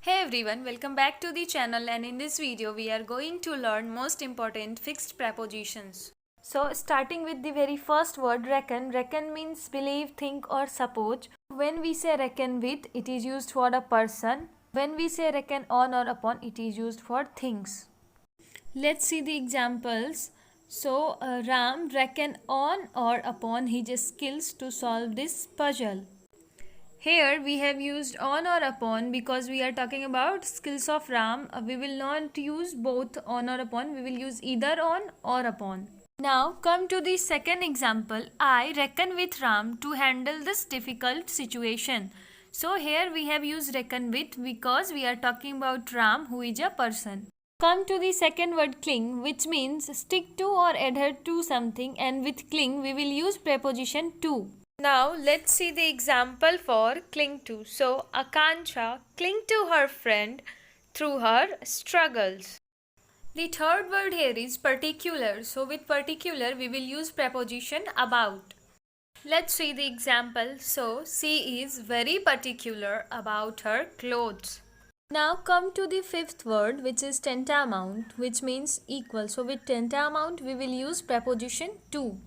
Hey everyone, welcome back to the channel, and in this video we are going to learn most important fixed prepositions. So starting with the very first word reckon. Reckon means believe, think or suppose. When we say reckon with, it is used for a person. When we say reckon on or upon, it is used for things. Let's see the examples. So Ram reckon on or upon his skills to solve this puzzle. Here we have used on or upon because we are talking about skills of Ram. We will not use both on or upon. We will use either on or upon. Now come to the second example. I reckon with Ram to handle this difficult situation. So here we have used reckon with because we are talking about Ram, who is a person. Come to the second word cling, which means stick to or adhere to something, and with cling we will use preposition to. Now let's see the example for cling to. So Akanksha cling to her friend through her struggles. The third word here is particular. So with particular we will use preposition about. Let's see the example. So she is very particular about her clothes. Now come to the fifth word, which is tantamount, which means equal. So with tantamount we will use preposition to.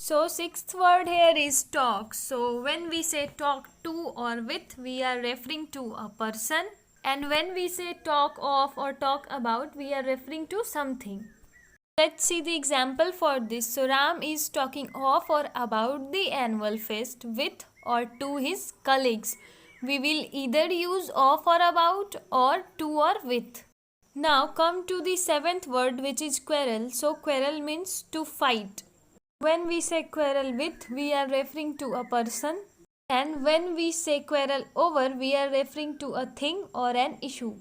So sixth word here is talk. So when we say talk to or with, we are referring to a person. And when we say talk of or talk about, we are referring to something. Let's see the example for this. So Ram is talking of or about the annual feast with or to his colleagues. We will either use of or about or to or with. Now come to the seventh word, which is quarrel. So quarrel means to fight. When we say quarrel with, we are referring to a person, and when we say quarrel over, we are referring to a thing or an issue.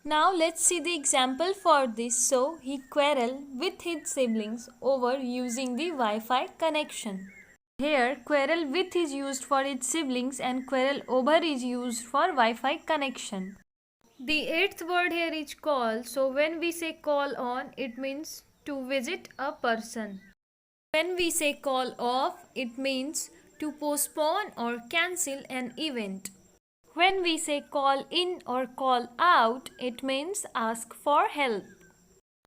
Now let's see the example for this. So he quarreled with his siblings over using the Wi-Fi connection. Here quarrel with is used for its siblings and quarrel over is used for Wi-Fi connection. The eighth word here is call. So when we say call on, it means to visit a person. When we say call off, it means to postpone or cancel an event. When we say call in or call out, it means ask for help.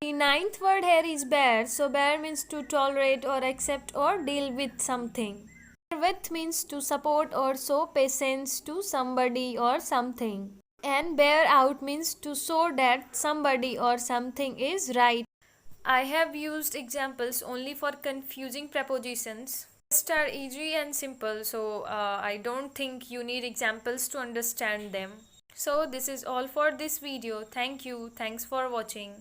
The ninth word here is bear. So bear means to tolerate or accept or deal with something. Bear with means to support or show patience to somebody or something. And bear out means to show that somebody or something is right. I have used examples only for confusing prepositions. Rest are easy and simple, so I don't think you need examples to understand them. So this is all for this video. Thank you. Thanks for watching.